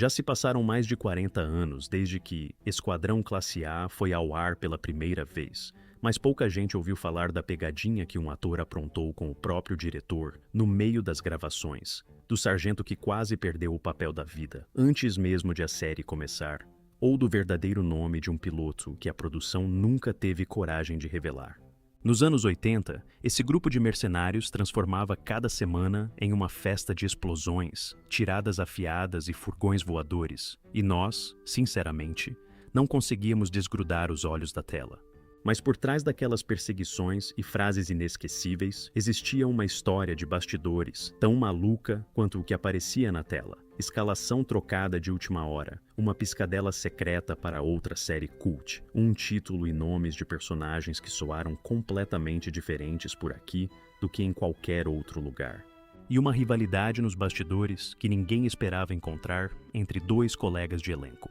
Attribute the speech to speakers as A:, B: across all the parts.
A: Já se passaram mais de 40 anos desde que Esquadrão Classe A foi ao ar pela primeira vez, mas pouca gente ouviu falar da pegadinha que um ator aprontou com o próprio diretor no meio das gravações, do sargento que quase perdeu o papel da vida, antes mesmo de a série começar, ou do verdadeiro nome de um piloto que a produção nunca teve coragem de revelar. Nos anos 80, esse grupo de mercenários transformava cada semana em uma festa de explosões, tiradas afiadas e furgões voadores, e nós, sinceramente, não conseguíamos desgrudar os olhos da tela. Mas por trás daquelas perseguições e frases inesquecíveis, existia uma história de bastidores, tão maluca quanto o que aparecia na tela. Escalação trocada de última hora, uma piscadela secreta para outra série cult, um título e nomes de personagens que soaram completamente diferentes por aqui do que em qualquer outro lugar. E uma rivalidade nos bastidores que ninguém esperava encontrar entre dois colegas de elenco.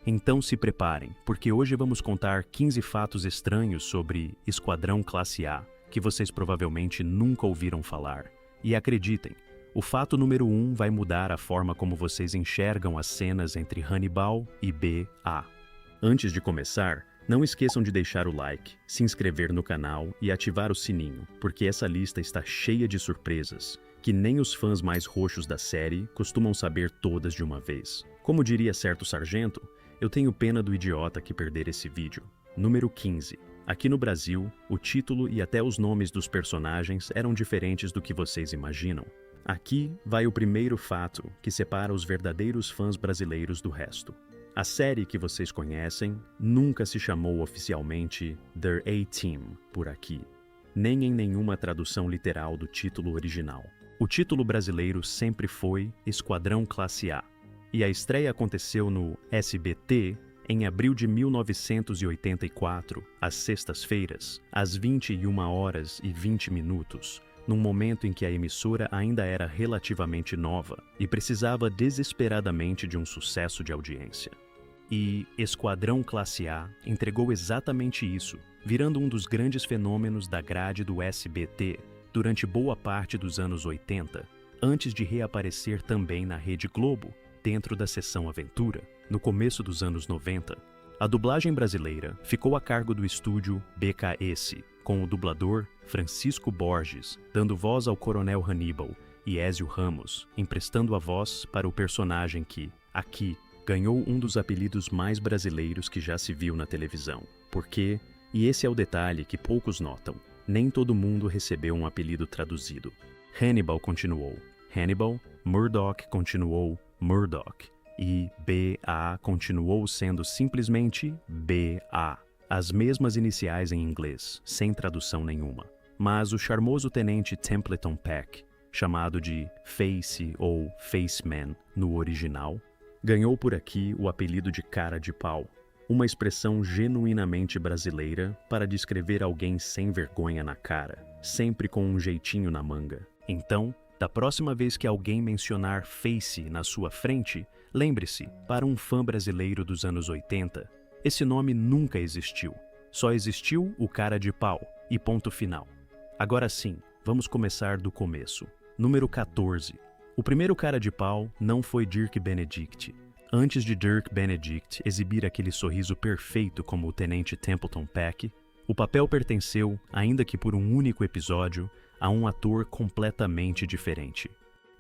A: Então se preparem, porque hoje vamos contar 15 fatos estranhos sobre Esquadrão Classe A, que vocês provavelmente nunca ouviram falar. E acreditem, o fato número 1 vai mudar a forma como vocês enxergam as cenas entre Hannibal e B.A. Antes de começar, não esqueçam de deixar o like, se inscrever no canal e ativar o sininho, porque essa lista está cheia de surpresas, que nem os fãs mais roxos da série costumam saber todas de uma vez. Como diria certo sargento, eu tenho pena do idiota que perder esse vídeo. Número 15. Aqui no Brasil, o título e até os nomes dos personagens eram diferentes do que vocês imaginam. Aqui vai o primeiro fato que separa os verdadeiros fãs brasileiros do resto. A série que vocês conhecem nunca se chamou oficialmente The A-Team por aqui, nem em nenhuma tradução literal do título original. O título brasileiro sempre foi Esquadrão Classe A. E a estreia aconteceu no SBT em abril de 1984, às sextas-feiras, às 21h20, num momento em que a emissora ainda era relativamente nova e precisava desesperadamente de um sucesso de audiência. E Esquadrão Classe A entregou exatamente isso, virando um dos grandes fenômenos da grade do SBT durante boa parte dos anos 80, antes de reaparecer também na Rede Globo, dentro da Sessão Aventura, no começo dos anos 90. A dublagem brasileira ficou a cargo do estúdio BKS, com o dublador Francisco Borges, dando voz ao Coronel Hannibal, e Ézio Ramos, emprestando a voz para o personagem que, aqui, ganhou um dos apelidos mais brasileiros que já se viu na televisão. Porque, e esse é o detalhe que poucos notam, nem todo mundo recebeu um apelido traduzido. Hannibal continuou Hannibal, Murdoch continuou Murdoch, e B.A. continuou sendo simplesmente B.A., as mesmas iniciais em inglês, sem tradução nenhuma. Mas o charmoso tenente Templeton Peck, chamado de Face ou Faceman no original, ganhou por aqui o apelido de Cara de Pau, uma expressão genuinamente brasileira para descrever alguém sem vergonha na cara, sempre com um jeitinho na manga. Então, da próxima vez que alguém mencionar Face na sua frente, lembre-se, para um fã brasileiro dos anos 80, esse nome nunca existiu. Só existiu o Cara de Pau, e ponto final. Agora sim, vamos começar do começo. Número 14. O primeiro Cara de Pau não foi Dirk Benedict. Antes de Dirk Benedict exibir aquele sorriso perfeito como o tenente Templeton Peck, o papel pertenceu, ainda que por um único episódio, a um ator completamente diferente.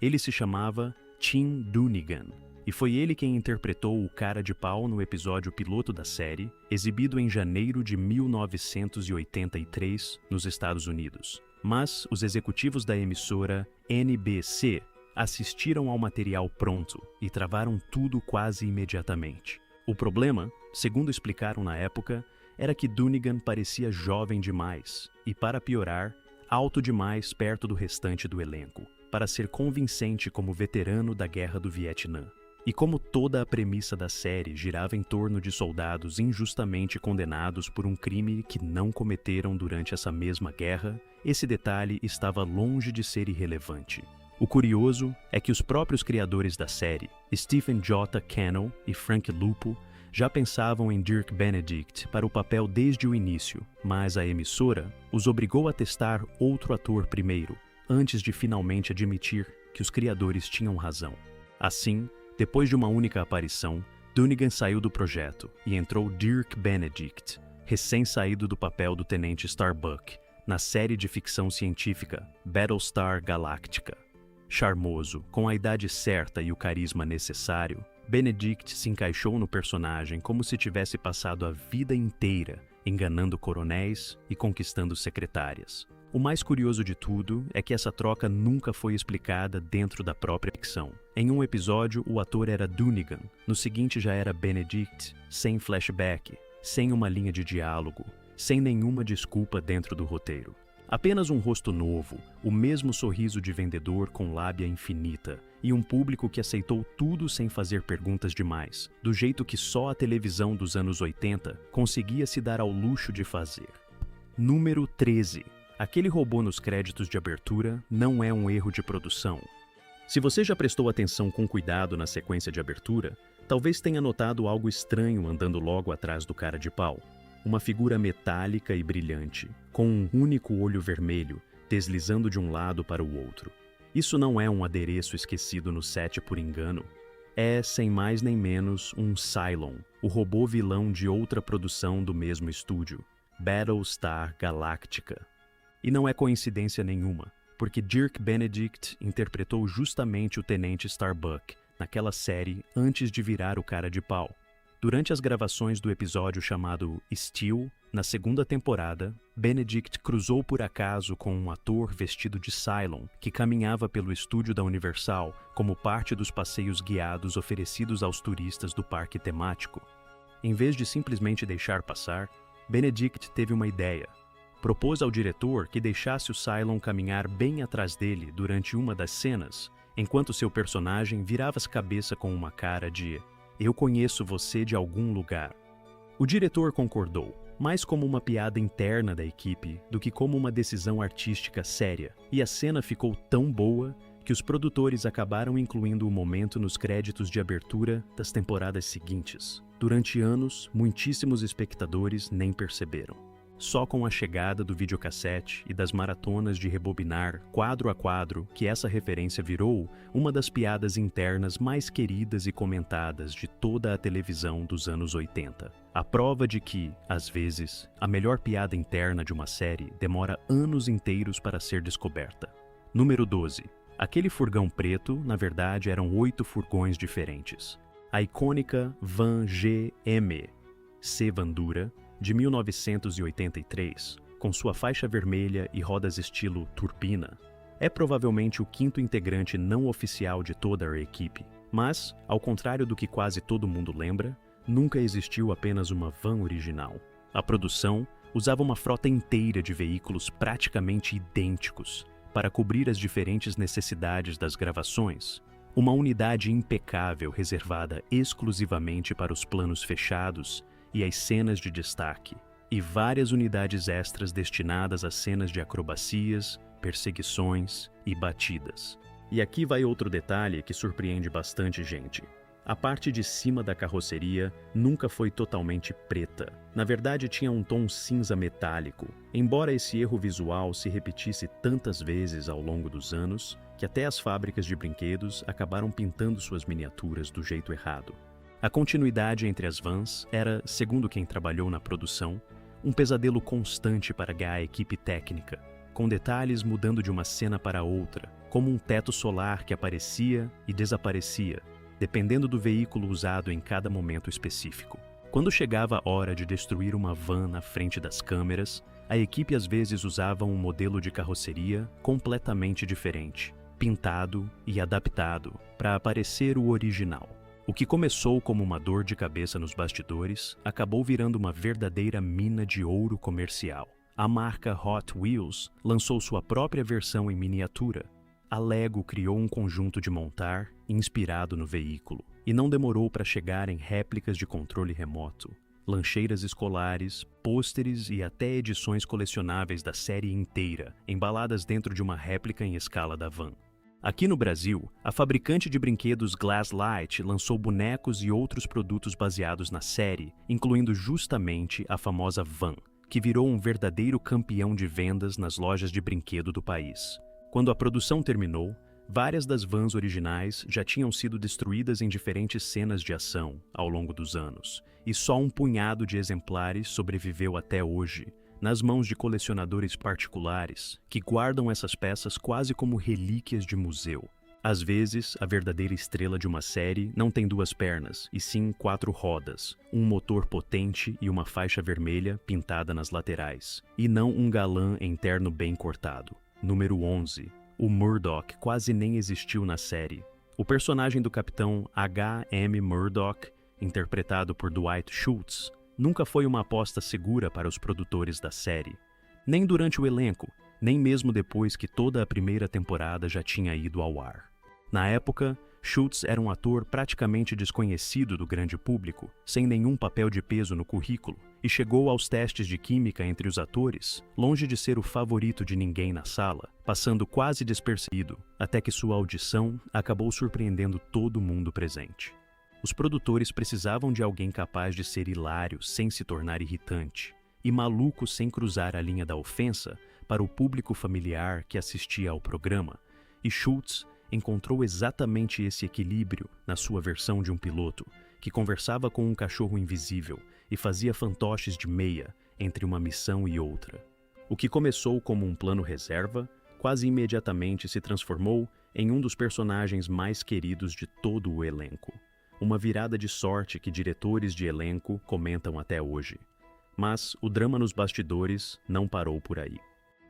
A: Ele se chamava Tim Doonigan, e foi ele quem interpretou o Cara de Pau no episódio piloto da série, exibido em janeiro de 1983 nos Estados Unidos. Mas os executivos da emissora NBC assistiram ao material pronto e travaram tudo quase imediatamente. O problema, segundo explicaram na época, era que Doonigan parecia jovem demais e, para piorar, alto demais perto do restante do elenco, para ser convincente como veterano da Guerra do Vietnã. E como toda a premissa da série girava em torno de soldados injustamente condenados por um crime que não cometeram durante essa mesma guerra, esse detalhe estava longe de ser irrelevante. O curioso é que os próprios criadores da série, Stephen J. Cannell e Frank Lupo, já pensavam em Dirk Benedict para o papel desde o início, mas a emissora os obrigou a testar outro ator primeiro, antes de finalmente admitir que os criadores tinham razão. Assim, Depois de uma única aparição, Dunnigan saiu do projeto e entrou Dirk Benedict, recém-saído do papel do Tenente Starbuck, na série de ficção científica Battlestar Galactica. Charmoso, com a idade certa e o carisma necessário, Benedict se encaixou no personagem como se tivesse passado a vida inteira enganando coronéis e conquistando secretárias. O mais curioso de tudo é que essa troca nunca foi explicada dentro da própria ficção. Em um episódio, o ator era Dunnigan, no seguinte já era Benedict, sem flashback, sem uma linha de diálogo, sem nenhuma desculpa dentro do roteiro. Apenas um rosto novo, o mesmo sorriso de vendedor com lábia infinita e um público que aceitou tudo sem fazer perguntas demais, do jeito que só a televisão dos anos 80 conseguia se dar ao luxo de fazer. Número 13. Aquele robô nos créditos de abertura não é um erro de produção. Se você já prestou atenção com cuidado na sequência de abertura, talvez tenha notado algo estranho andando logo atrás do cara de pau. Uma figura metálica e brilhante, com um único olho vermelho, deslizando de um lado para o outro. Isso não é um adereço esquecido no set por engano. É, sem mais nem menos, um Cylon, o robô vilão de outra produção do mesmo estúdio, Battlestar Galactica. E não é coincidência nenhuma, porque Dirk Benedict interpretou justamente o Tenente Starbuck naquela série antes de virar o cara de pau. Durante as gravações do episódio chamado Steel, na segunda temporada, Benedict cruzou por acaso com um ator vestido de Cylon que caminhava pelo estúdio da Universal como parte dos passeios guiados oferecidos aos turistas do parque temático. Em vez de simplesmente deixar passar, Benedict teve uma ideia. Propôs ao diretor que deixasse o Cylon caminhar bem atrás dele durante uma das cenas, enquanto seu personagem virava a cabeça com uma cara de "Eu conheço você de algum lugar". O diretor concordou, mais como uma piada interna da equipe do que como uma decisão artística séria, e a cena ficou tão boa que os produtores acabaram incluindo o momento nos créditos de abertura das temporadas seguintes. Durante anos, muitíssimos espectadores nem perceberam. Só com a chegada do videocassete e das maratonas de rebobinar quadro a quadro que essa referência virou uma das piadas internas mais queridas e comentadas de toda a televisão dos anos 80. A prova de que, às vezes, a melhor piada interna de uma série demora anos inteiros para ser descoberta. Número 12. Aquele furgão preto, na verdade, eram 8 furgões diferentes. A icônica Van GM C. Vandura, de 1983, com sua faixa vermelha e rodas estilo turbina, é provavelmente o quinto integrante não oficial de toda a equipe. Mas, ao contrário do que quase todo mundo lembra, nunca existiu apenas uma van original. A produção usava uma frota inteira de veículos praticamente idênticos para cobrir as diferentes necessidades das gravações. Uma unidade impecável reservada exclusivamente para os planos fechados e as cenas de destaque, e várias unidades extras destinadas a cenas de acrobacias, perseguições e batidas. E aqui vai outro detalhe que surpreende bastante gente. A parte de cima da carroceria nunca foi totalmente preta. Na verdade, tinha um tom cinza metálico, embora esse erro visual se repetisse tantas vezes ao longo dos anos que até as fábricas de brinquedos acabaram pintando suas miniaturas do jeito errado. A continuidade entre as vans era, segundo quem trabalhou na produção, um pesadelo constante para a equipe técnica, com detalhes mudando de uma cena para outra, como um teto solar que aparecia e desaparecia, dependendo do veículo usado em cada momento específico. Quando chegava a hora de destruir uma van na frente das câmeras, a equipe às vezes usava um modelo de carroceria completamente diferente, pintado e adaptado para parecer o original. O que começou como uma dor de cabeça nos bastidores acabou virando uma verdadeira mina de ouro comercial. A marca Hot Wheels lançou sua própria versão em miniatura. A Lego criou um conjunto de montar inspirado no veículo, e não demorou para chegar em réplicas de controle remoto, lancheiras escolares, pôsteres e até edições colecionáveis da série inteira, embaladas dentro de uma réplica em escala da van. Aqui no Brasil, a fabricante de brinquedos Glasslight lançou bonecos e outros produtos baseados na série, incluindo justamente a famosa van, que virou um verdadeiro campeão de vendas nas lojas de brinquedo do país. Quando a produção terminou, Várias das vans originais já tinham sido destruídas em diferentes cenas de ação ao longo dos anos, e só um punhado de exemplares sobreviveu até hoje, nas mãos de colecionadores particulares que guardam essas peças quase como relíquias de museu. Às vezes, a verdadeira estrela de uma série não tem duas pernas, e sim 4 rodas, um motor potente e uma faixa vermelha pintada nas laterais, e não um galã em terno bem cortado. Número 11. O Murdoch quase nem existiu na série. O personagem do capitão H.M. Murdoch, interpretado por Dwight Schultz, nunca foi uma aposta segura para os produtores da série. Nem durante o elenco, nem mesmo depois que toda a primeira temporada já tinha ido ao ar. Na época, Schultz era um ator praticamente desconhecido do grande público, sem nenhum papel de peso no currículo, e chegou aos testes de química entre os atores, longe de ser o favorito de ninguém na sala, passando quase despercebido, até que sua audição acabou surpreendendo todo mundo presente. Os produtores precisavam de alguém capaz de ser hilário sem se tornar irritante, e maluco sem cruzar a linha da ofensa para o público familiar que assistia ao programa, e Schultz encontrou exatamente esse equilíbrio na sua versão de um piloto, que conversava com um cachorro invisível e fazia fantoches de meia entre uma missão e outra. O que começou como um plano reserva, quase imediatamente se transformou em um dos personagens mais queridos de todo o elenco. Uma virada de sorte que diretores de elenco comentam até hoje. Mas o drama nos bastidores não parou por aí.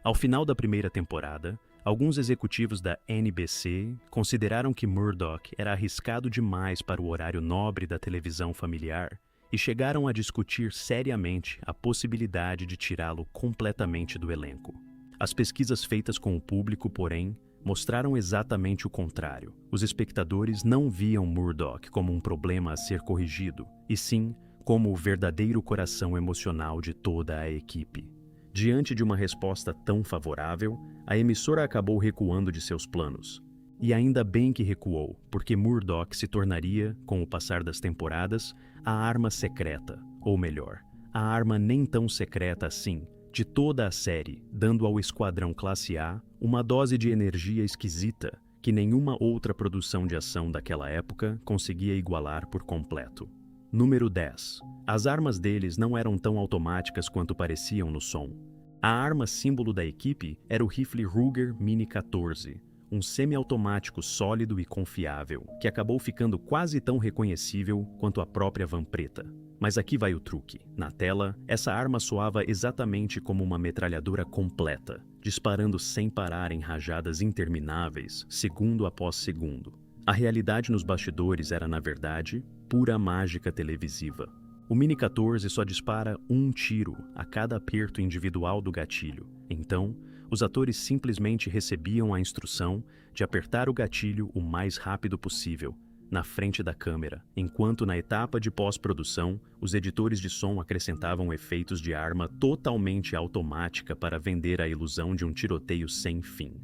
A: Ao final da primeira temporada, alguns executivos da NBC consideraram que Murdoch era arriscado demais para o horário nobre da televisão familiar e chegaram a discutir seriamente a possibilidade de tirá-lo completamente do elenco. As pesquisas feitas com o público, porém, mostraram exatamente o contrário. Os espectadores não viam Murdoch como um problema a ser corrigido, e sim como o verdadeiro coração emocional de toda a equipe. Diante de uma resposta tão favorável, a emissora acabou recuando de seus planos. E ainda bem que recuou, porque Murdoch se tornaria, com o passar das temporadas, a arma secreta, ou melhor, a arma nem tão secreta assim, de toda a série, dando ao Esquadrão Classe A uma dose de energia esquisita que nenhuma outra produção de ação daquela época conseguia igualar por completo. Número 10. As armas deles não eram tão automáticas quanto pareciam no som. A arma símbolo da equipe era o rifle Ruger Mini 14, um semiautomático sólido e confiável, que acabou ficando quase tão reconhecível quanto a própria van preta. Mas aqui vai o truque. Na tela, essa arma soava exatamente como uma metralhadora completa, disparando sem parar em rajadas intermináveis, segundo após segundo. A realidade nos bastidores era, na verdade, pura mágica televisiva. O Mini 14 só dispara um tiro a cada aperto individual do gatilho. Então, os atores simplesmente recebiam a instrução de apertar o gatilho o mais rápido possível, na frente da câmera, enquanto na etapa de pós-produção, os editores de som acrescentavam efeitos de arma totalmente automática para vender a ilusão de um tiroteio sem fim.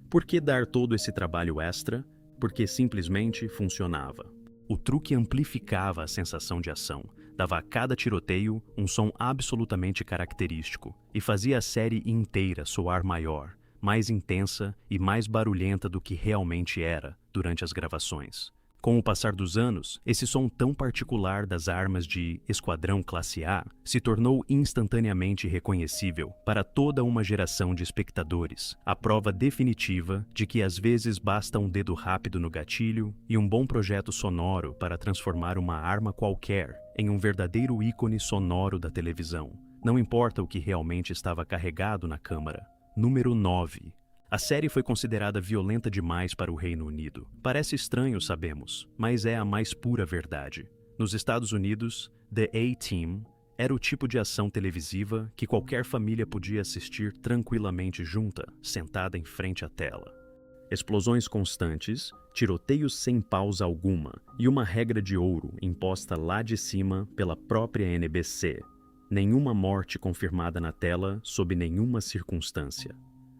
A: Por que dar todo esse trabalho extra? Porque simplesmente funcionava. O truque amplificava a sensação de ação, dava a cada tiroteio um som absolutamente característico e fazia a série inteira soar maior, mais intensa e mais barulhenta do que realmente era durante as gravações. Com o passar dos anos, esse som tão particular das armas de Esquadrão Classe A se tornou instantaneamente reconhecível para toda uma geração de espectadores, a prova definitiva de que às vezes basta um dedo rápido no gatilho e um bom projeto sonoro para transformar uma arma qualquer em um verdadeiro ícone sonoro da televisão. Não importa o que realmente estava carregado na câmara. Número 9. A série foi considerada violenta demais para o Reino Unido. Parece estranho, sabemos, mas é a mais pura verdade. Nos Estados Unidos, The A-Team era o tipo de ação televisiva que qualquer família podia assistir tranquilamente junta, sentada em frente à tela. Explosões constantes, tiroteios sem pausa alguma e uma regra de ouro imposta lá de cima pela própria NBC. Nenhuma morte confirmada na tela sob nenhuma circunstância.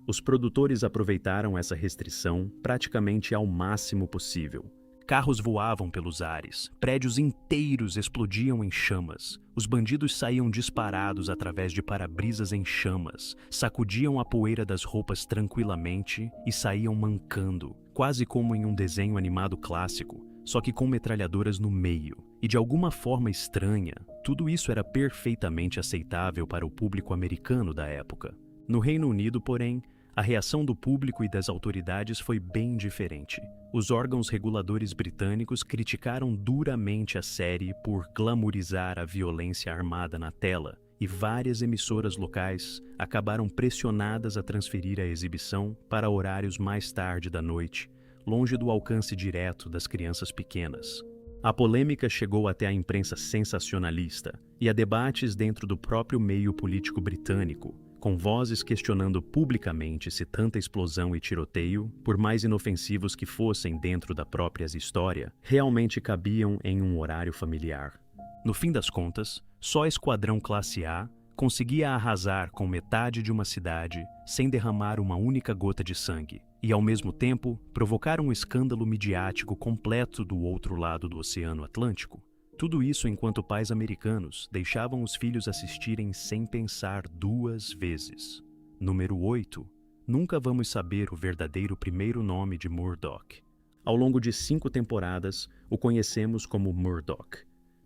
A: Os produtores aproveitaram essa restrição praticamente ao máximo possível. Carros voavam pelos ares, prédios inteiros explodiam em chamas, os bandidos saíam disparados através de para-brisas em chamas, sacudiam a poeira das roupas tranquilamente e saíam mancando, quase como em um desenho animado clássico, só que com metralhadoras no meio. E de alguma forma estranha, tudo isso era perfeitamente aceitável para o público americano da época. No Reino Unido, porém, a reação do público e das autoridades foi bem diferente. Os órgãos reguladores britânicos criticaram duramente a série por glamourizar a violência armada na tela, e várias emissoras locais acabaram pressionadas a transferir a exibição para horários mais tarde da noite, longe do alcance direto das crianças pequenas. A polêmica chegou até a imprensa sensacionalista e a debates dentro do próprio meio político britânico, com vozes questionando publicamente se tanta explosão e tiroteio, por mais inofensivos que fossem dentro da própria história, realmente cabiam em um horário familiar. No fim das contas, só Esquadrão Classe A conseguia arrasar com metade de uma cidade sem derramar uma única gota de sangue, e ao mesmo tempo provocar um escândalo midiático completo do outro lado do Oceano Atlântico. Tudo isso enquanto pais americanos deixavam os filhos assistirem sem pensar duas vezes. Número 8. Nunca vamos saber o verdadeiro primeiro nome de Murdoch. Ao longo de 5 temporadas, o conhecemos como Murdoch.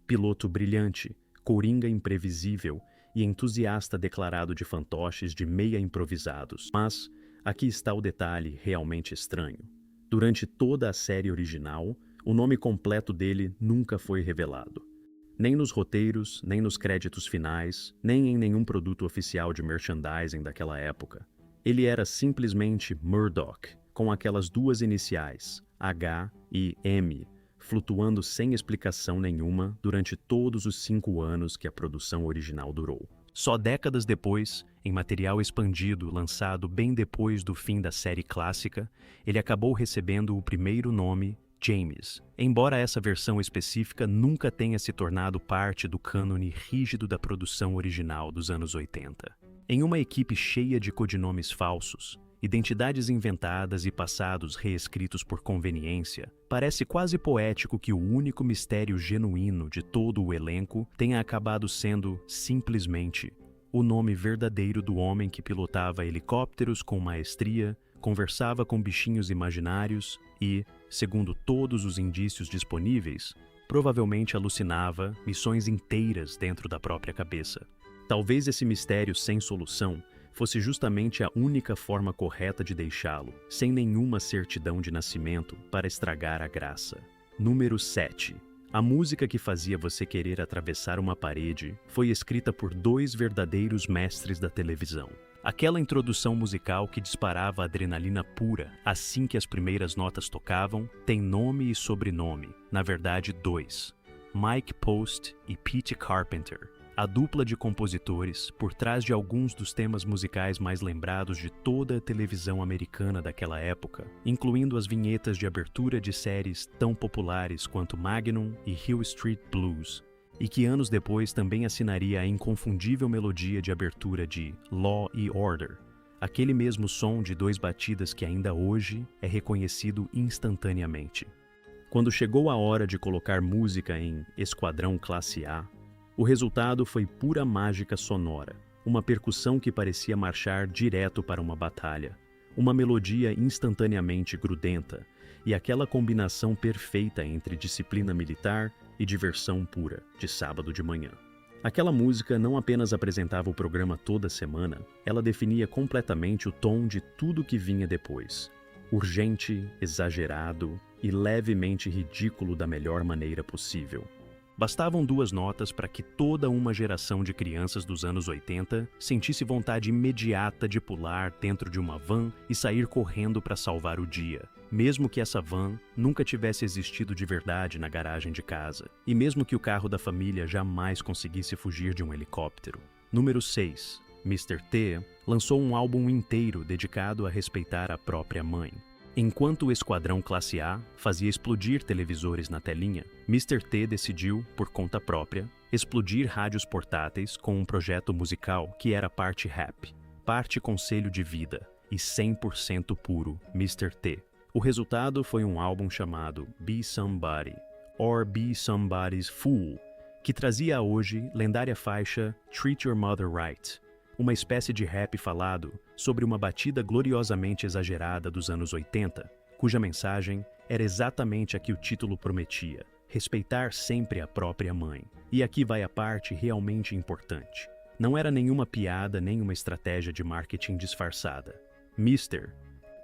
A: Piloto brilhante, coringa imprevisível e entusiasta declarado de fantoches de meia improvisados. Mas aqui está o detalhe realmente estranho. Durante toda a série original, o nome completo dele nunca foi revelado. Nem nos roteiros, nem nos créditos finais, nem em nenhum produto oficial de merchandising daquela época. Ele era simplesmente Murdoch, com aquelas duas iniciais, H e M, flutuando sem explicação nenhuma durante todos os 5 anos que a produção original durou. Só décadas depois, em material expandido lançado bem depois do fim da série clássica, ele acabou recebendo o primeiro nome James, embora essa versão específica nunca tenha se tornado parte do cânone rígido da produção original dos anos 80. Em uma equipe cheia de codinomes falsos, identidades inventadas e passados reescritos por conveniência, parece quase poético que o único mistério genuíno de todo o elenco tenha acabado sendo, simplesmente, o nome verdadeiro do homem que pilotava helicópteros com maestria, conversava com bichinhos imaginários e, segundo todos os indícios disponíveis, provavelmente alucinava missões inteiras dentro da própria cabeça. Talvez esse mistério sem solução fosse justamente a única forma correta de deixá-lo, sem nenhuma certidão de nascimento, para estragar a graça. Número 7. A música que fazia você querer atravessar uma parede foi escrita por 2 verdadeiros mestres da televisão. Aquela introdução musical que disparava adrenalina pura assim que as primeiras notas tocavam tem nome e sobrenome, na verdade 2. Mike Post e Pete Carpenter, a dupla de compositores por trás de alguns dos temas musicais mais lembrados de toda a televisão americana daquela época, incluindo as vinhetas de abertura de séries tão populares quanto Magnum e Hill Street Blues, e que anos depois também assinaria a inconfundível melodia de abertura de Law e Order, aquele mesmo som de 2 batidas que ainda hoje é reconhecido instantaneamente. Quando chegou a hora de colocar música em Esquadrão Classe A, o resultado foi pura mágica sonora, uma percussão que parecia marchar direto para uma batalha, uma melodia instantaneamente grudenta e aquela combinação perfeita entre disciplina militar e diversão pura, de sábado de manhã. Aquela música não apenas apresentava o programa toda semana, ela definia completamente o tom de tudo que vinha depois. Urgente, exagerado e levemente ridículo da melhor maneira possível. Bastavam 2 notas para que toda uma geração de crianças dos anos 80 sentisse vontade imediata de pular dentro de uma van e sair correndo para salvar o dia, mesmo que essa van nunca tivesse existido de verdade na garagem de casa, e mesmo que o carro da família jamais conseguisse fugir de um helicóptero. Número 6. Mr. T lançou um álbum inteiro dedicado a respeitar a própria mãe. Enquanto o Esquadrão Classe A fazia explodir televisores na telinha, Mr. T decidiu, por conta própria, explodir rádios portáteis com um projeto musical que era parte rap, parte conselho de vida e 100% puro Mr. T. O resultado foi um álbum chamado Be Somebody, or Be Somebody's Fool, que trazia a hoje lendária faixa Treat Your Mother Right, uma espécie de rap falado sobre uma batida gloriosamente exagerada dos anos 80, cuja mensagem era exatamente a que o título prometia: respeitar sempre a própria mãe. E aqui vai a parte realmente importante. Não era nenhuma piada nem uma estratégia de marketing disfarçada. Mr.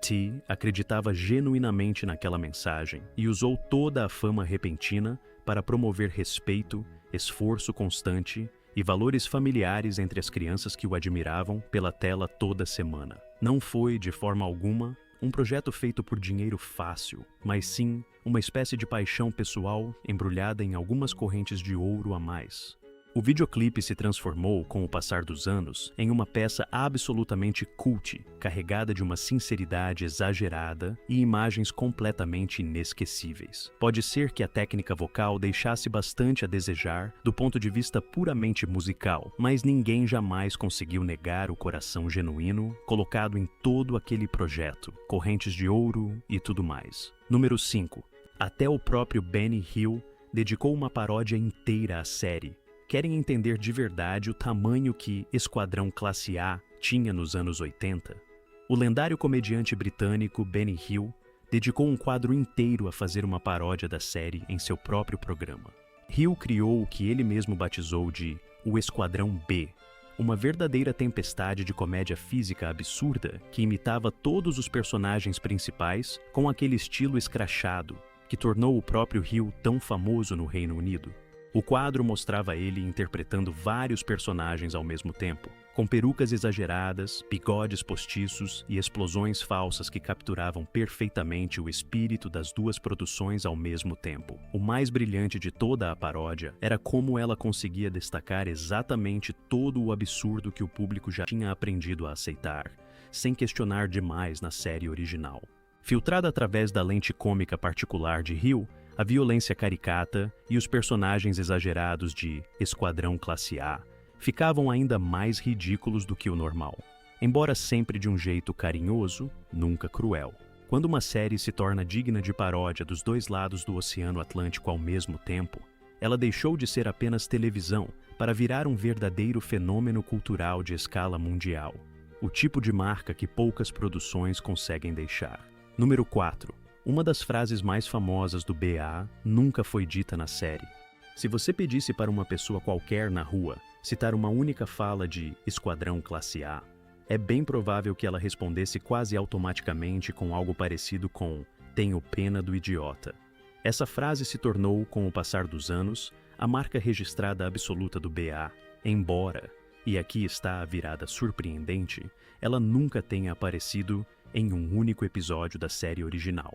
A: T acreditava genuinamente naquela mensagem e usou toda a fama repentina para promover respeito, esforço constante e valores familiares entre as crianças que o admiravam pela tela toda semana. Não foi, de forma alguma, um projeto feito por dinheiro fácil, mas sim uma espécie de paixão pessoal embrulhada em algumas correntes de ouro a mais. O videoclipe se transformou, com o passar dos anos, em uma peça absolutamente cult, carregada de uma sinceridade exagerada e imagens completamente inesquecíveis. Pode ser que a técnica vocal deixasse bastante a desejar do ponto de vista puramente musical, mas ninguém jamais conseguiu negar o coração genuíno colocado em todo aquele projeto, correntes de ouro e tudo mais. Número 5. Até o próprio Benny Hill dedicou uma paródia inteira à série. Querem entender de verdade o tamanho que Esquadrão Classe A tinha nos anos 80? O lendário comediante britânico Benny Hill dedicou um quadro inteiro a fazer uma paródia da série em seu próprio programa. Hill criou o que ele mesmo batizou de o Esquadrão B, uma verdadeira tempestade de comédia física absurda que imitava todos os personagens principais com aquele estilo escrachado que tornou o próprio Hill tão famoso no Reino Unido. O quadro mostrava ele interpretando vários personagens ao mesmo tempo, com perucas exageradas, bigodes postiços e explosões falsas que capturavam perfeitamente o espírito das duas produções ao mesmo tempo. O mais brilhante de toda a paródia era como ela conseguia destacar exatamente todo o absurdo que o público já tinha aprendido a aceitar, sem questionar demais na série original. Filtrada através da lente cômica particular de Hill, a violência caricata e os personagens exagerados de Esquadrão Classe A ficavam ainda mais ridículos do que o normal, embora sempre de um jeito carinhoso, nunca cruel. Quando uma série se torna digna de paródia dos dois lados do Oceano Atlântico ao mesmo tempo, ela deixou de ser apenas televisão para virar um verdadeiro fenômeno cultural de escala mundial, o tipo de marca que poucas produções conseguem deixar. Número 4. Uma das frases mais famosas do BA nunca foi dita na série. Se você pedisse para uma pessoa qualquer na rua citar uma única fala de Esquadrão Classe A, é bem provável que ela respondesse quase automaticamente com algo parecido com "tenho pena do idiota". Essa frase se tornou, com o passar dos anos, a marca registrada absoluta do BA, embora, e aqui está a virada surpreendente, ela nunca tenha aparecido em um único episódio da série original.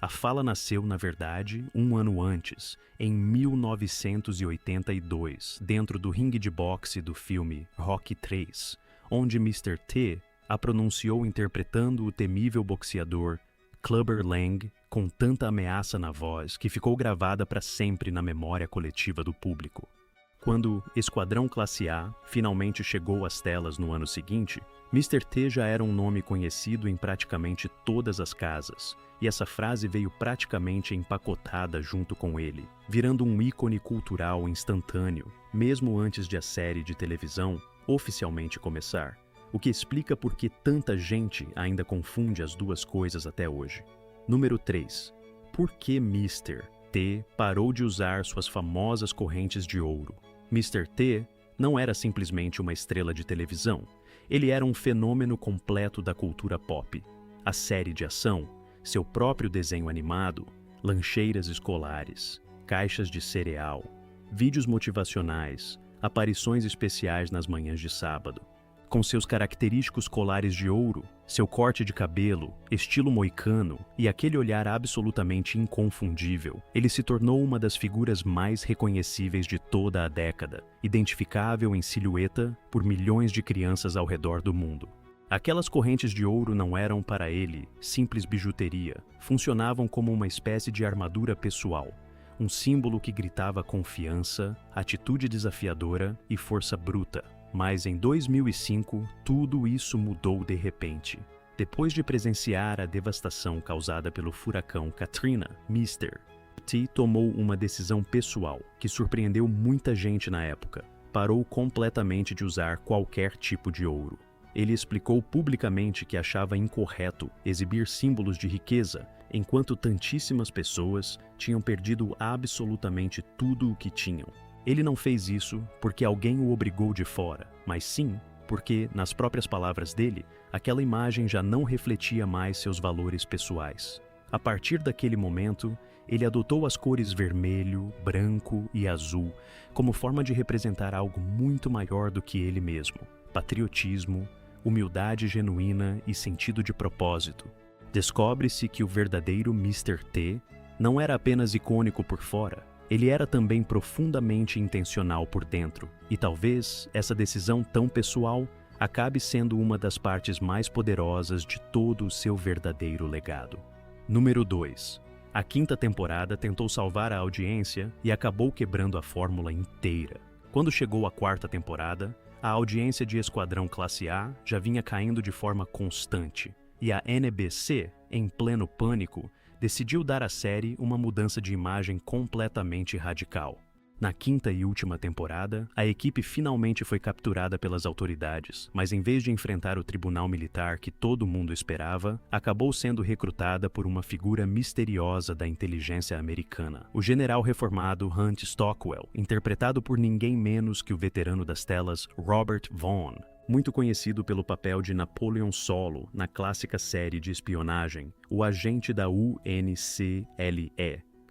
A: A fala nasceu, na verdade, um ano antes, em 1982, dentro do ringue de boxe do filme Rocky III, onde Mr. T a pronunciou interpretando o temível boxeador Clubber Lang com tanta ameaça na voz que ficou gravada para sempre na memória coletiva do público. Quando Esquadrão Classe A finalmente chegou às telas no ano seguinte, Mr. T já era um nome conhecido em praticamente todas as casas, e essa frase veio praticamente empacotada junto com ele, virando um ícone cultural instantâneo, mesmo antes de a série de televisão oficialmente começar, o que explica por que tanta gente ainda confunde as duas coisas até hoje. Número 3. Por que Mr. T parou de usar suas famosas correntes de ouro? Mr. T não era simplesmente uma estrela de televisão, ele era um fenômeno completo da cultura pop. A série de ação, seu próprio desenho animado, lancheiras escolares, caixas de cereal, vídeos motivacionais, aparições especiais nas manhãs de sábado. Com seus característicos colares de ouro, seu corte de cabelo, estilo moicano e aquele olhar absolutamente inconfundível, ele se tornou uma das figuras mais reconhecíveis de toda a década, identificável em silhueta por milhões de crianças ao redor do mundo. Aquelas correntes de ouro não eram para ele simples bijuteria, funcionavam como uma espécie de armadura pessoal, um símbolo que gritava confiança, atitude desafiadora e força bruta. Mas em 2005, tudo isso mudou de repente. Depois de presenciar a devastação causada pelo furacão Katrina, Mr. T tomou uma decisão pessoal que surpreendeu muita gente na época. Parou completamente de usar qualquer tipo de ouro. Ele explicou publicamente que achava incorreto exibir símbolos de riqueza enquanto tantíssimas pessoas tinham perdido absolutamente tudo o que tinham. Ele não fez isso porque alguém o obrigou de fora, mas sim porque, nas próprias palavras dele, aquela imagem já não refletia mais seus valores pessoais. A partir daquele momento, ele adotou as cores vermelho, branco e azul como forma de representar algo muito maior do que ele mesmo: patriotismo, humildade genuína e sentido de propósito. Descobre-se que o verdadeiro Mr. T não era apenas icônico por fora, ele era também profundamente intencional por dentro, e talvez essa decisão tão pessoal acabe sendo uma das partes mais poderosas de todo o seu verdadeiro legado. Número 2. A quinta temporada tentou salvar a audiência e acabou quebrando a fórmula inteira. Quando chegou a quarta temporada, a audiência de Esquadrão Classe A já vinha caindo de forma constante, e a NBC, em pleno pânico, decidiu dar à série uma mudança de imagem completamente radical. Na quinta e última temporada, a equipe finalmente foi capturada pelas autoridades, mas em vez de enfrentar o tribunal militar que todo mundo esperava, acabou sendo recrutada por uma figura misteriosa da inteligência americana, o general reformado Hunt Stockwell, interpretado por ninguém menos que o veterano das telas Robert Vaughn, muito conhecido pelo papel de Napoleon Solo na clássica série de espionagem, o agente da UNCLE,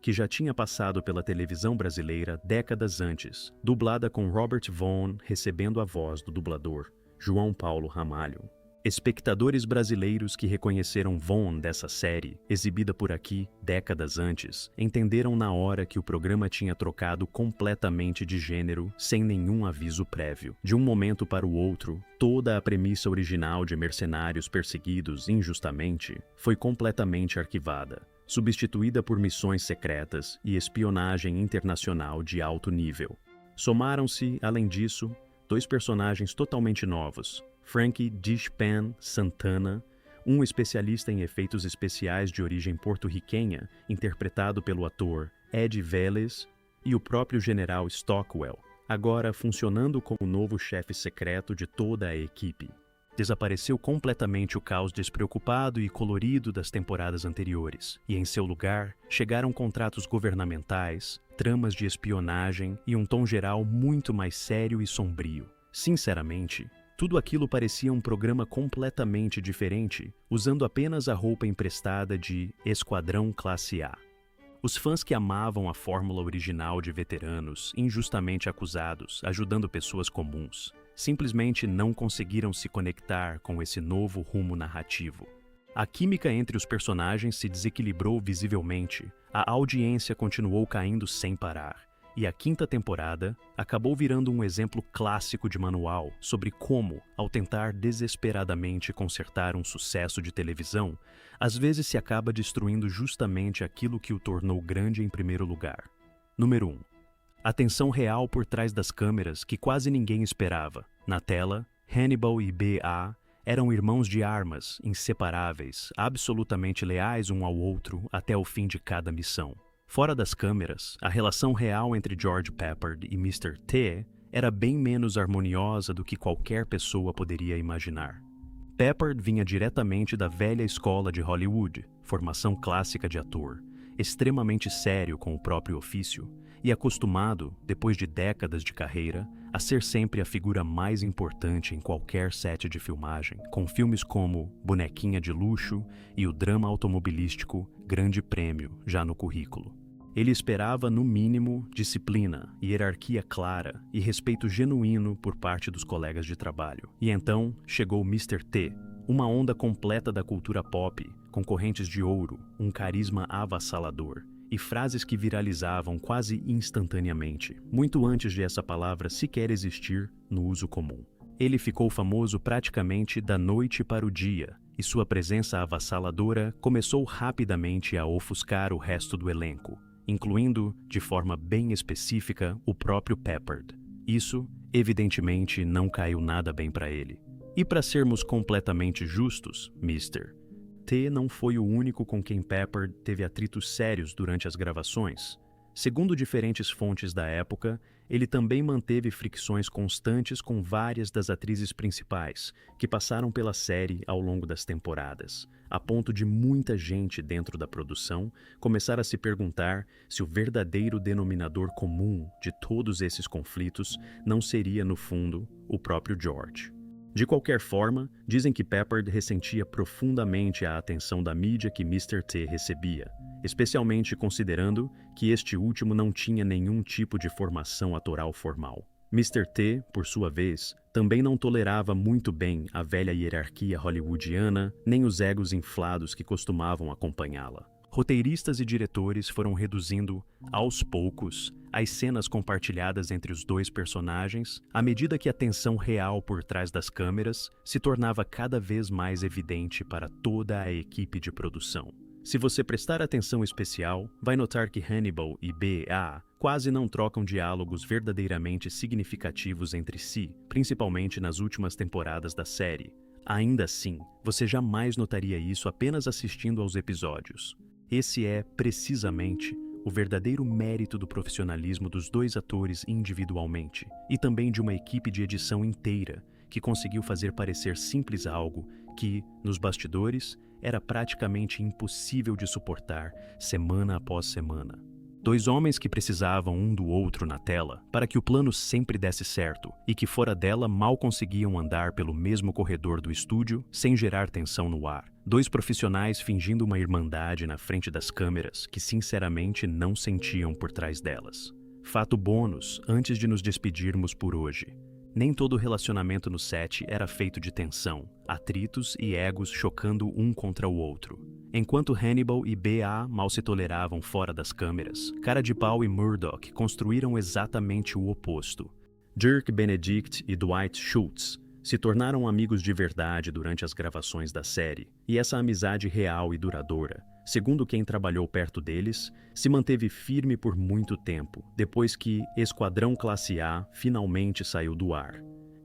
A: que já tinha passado pela televisão brasileira décadas antes, dublada com Robert Vaughn recebendo a voz do dublador João Paulo Ramalho. Espectadores brasileiros que reconheceram Vaughn dessa série, exibida por aqui décadas antes, entenderam na hora que o programa tinha trocado completamente de gênero sem nenhum aviso prévio. De um momento para o outro, toda a premissa original de mercenários perseguidos injustamente foi completamente arquivada, substituída por missões secretas e espionagem internacional de alto nível. Somaram-se, além disso, dois personagens totalmente novos: Frankie Dishpan Santana, um especialista em efeitos especiais de origem porto-riquenha, interpretado pelo ator Ed Vélez, e o próprio General Stockwell, agora funcionando como o novo chefe secreto de toda a equipe. Desapareceu completamente o caos despreocupado e colorido das temporadas anteriores, e em seu lugar chegaram contratos governamentais, tramas de espionagem e um tom geral muito mais sério e sombrio. Sinceramente, tudo aquilo parecia um programa completamente diferente, usando apenas a roupa emprestada de Esquadrão Classe A. Os fãs que amavam a fórmula original de veteranos, injustamente acusados, ajudando pessoas comuns, simplesmente não conseguiram se conectar com esse novo rumo narrativo. A química entre os personagens se desequilibrou visivelmente, a audiência continuou caindo sem parar, e a quinta temporada acabou virando um exemplo clássico de manual sobre como, ao tentar desesperadamente consertar um sucesso de televisão, às vezes se acaba destruindo justamente aquilo que o tornou grande em primeiro lugar. Número 1. A tensão real por trás das câmeras que quase ninguém esperava. Na tela, Hannibal e B.A. eram irmãos de armas, inseparáveis, absolutamente leais um ao outro até o fim de cada missão. Fora das câmeras, a relação real entre George Peppard e Mr. T era bem menos harmoniosa do que qualquer pessoa poderia imaginar. Peppard vinha diretamente da velha escola de Hollywood, formação clássica de ator, extremamente sério com o próprio ofício e acostumado, depois de décadas de carreira, a ser sempre a figura mais importante em qualquer set de filmagem, com filmes como Bonequinha de Luxo e o drama automobilístico Grande Prêmio já no currículo. Ele esperava, no mínimo, disciplina, hierarquia clara e respeito genuíno por parte dos colegas de trabalho. E então chegou Mr. T, uma onda completa da cultura pop, com correntes de ouro, um carisma avassalador e frases que viralizavam quase instantaneamente, muito antes de essa palavra sequer existir no uso comum. Ele ficou famoso praticamente da noite para o dia, e sua presença avassaladora começou rapidamente a ofuscar o resto do elenco, incluindo, de forma bem específica, o próprio Peppard. Isso, evidentemente, não caiu nada bem para ele. E para sermos completamente justos, Mr. T não foi o único com quem Peppard teve atritos sérios durante as gravações. Segundo diferentes fontes da época, ele também manteve fricções constantes com várias das atrizes principais, que passaram pela série ao longo das temporadas, a ponto de muita gente dentro da produção começar a se perguntar se o verdadeiro denominador comum de todos esses conflitos não seria, no fundo, o próprio George. De qualquer forma, dizem que Peppard ressentia profundamente a atenção da mídia que Mr. T recebia, especialmente considerando que este último não tinha nenhum tipo de formação atoral formal. Mr. T, por sua vez, também não tolerava muito bem a velha hierarquia hollywoodiana, nem os egos inflados que costumavam acompanhá-la. Roteiristas e diretores foram reduzindo, aos poucos, as cenas compartilhadas entre os dois personagens à medida que a tensão real por trás das câmeras se tornava cada vez mais evidente para toda a equipe de produção. Se você prestar atenção especial, vai notar que Hannibal e B.A. quase não trocam diálogos verdadeiramente significativos entre si, principalmente nas últimas temporadas da série. Ainda assim, você jamais notaria isso apenas assistindo aos episódios. Esse é, precisamente, o verdadeiro mérito do profissionalismo dos dois atores individualmente, e também de uma equipe de edição inteira, que conseguiu fazer parecer simples algo que, nos bastidores, era praticamente impossível de suportar semana após semana. Dois homens que precisavam um do outro na tela para que o plano sempre desse certo e que fora dela mal conseguiam andar pelo mesmo corredor do estúdio sem gerar tensão no ar. Dois profissionais fingindo uma irmandade na frente das câmeras que sinceramente não sentiam por trás delas. Fato bônus antes de nos despedirmos por hoje. Nem todo relacionamento no set era feito de tensão, atritos e egos chocando um contra o outro. Enquanto Hannibal e B.A. mal se toleravam fora das câmeras, Cara de Pau e Murdoch construíram exatamente o oposto. Dirk Benedict e Dwight Schultz se tornaram amigos de verdade durante as gravações da série, e essa amizade real e duradoura, segundo quem trabalhou perto deles, se manteve firme por muito tempo, depois que Esquadrão Classe A finalmente saiu do ar.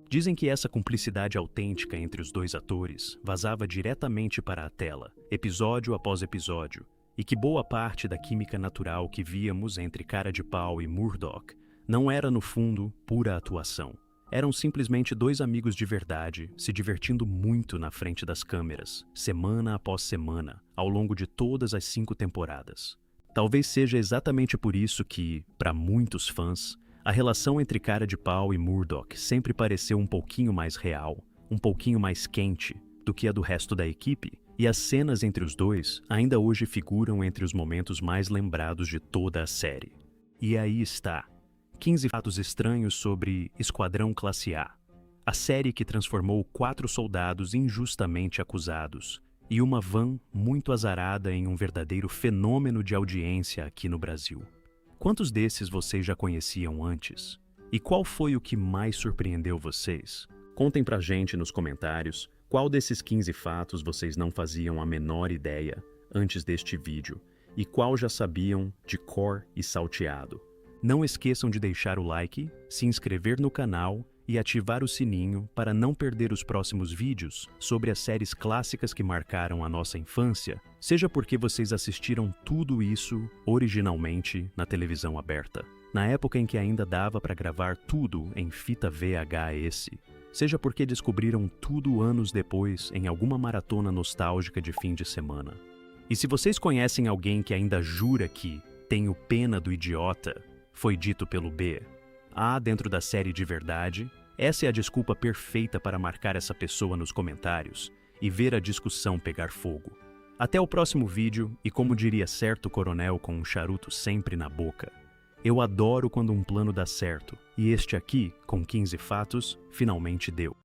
A: Dizem que essa cumplicidade autêntica entre os dois atores vazava diretamente para a tela, episódio após episódio, e que boa parte da química natural que víamos entre Cara de Pau e Murdoch não era, no fundo, pura atuação. Eram simplesmente dois amigos de verdade, se divertindo muito na frente das câmeras, semana após semana, ao longo de todas as 5 temporadas. Talvez seja exatamente por isso que, para muitos fãs, a relação entre Cara de Pau e Murdoch sempre pareceu um pouquinho mais real, um pouquinho mais quente do que a do resto da equipe, e as cenas entre os dois ainda hoje figuram entre os momentos mais lembrados de toda a série. E aí está, 15 fatos estranhos sobre Esquadrão Classe A, a série que transformou 4 soldados injustamente acusados e uma van muito azarada em um verdadeiro fenômeno de audiência aqui no Brasil. Quantos desses vocês já conheciam antes? E qual foi o que mais surpreendeu vocês? Contem pra gente nos comentários qual desses 15 fatos vocês não faziam a menor ideia antes deste vídeo e qual já sabiam de cor e salteado. Não esqueçam de deixar o like, se inscrever no canal e ativar o sininho para não perder os próximos vídeos sobre as séries clássicas que marcaram a nossa infância, seja porque vocês assistiram tudo isso originalmente na televisão aberta, na época em que ainda dava para gravar tudo em fita VHS, seja porque descobriram tudo anos depois em alguma maratona nostálgica de fim de semana. E se vocês conhecem alguém que ainda jura que "tenho pena do idiota", foi dito pelo B. Dentro da série de verdade, essa é a desculpa perfeita para marcar essa pessoa nos comentários e ver a discussão pegar fogo. Até o próximo vídeo e, como diria certo coronel com um charuto sempre na boca, eu adoro quando um plano dá certo e este aqui, com 15 fatos, finalmente deu.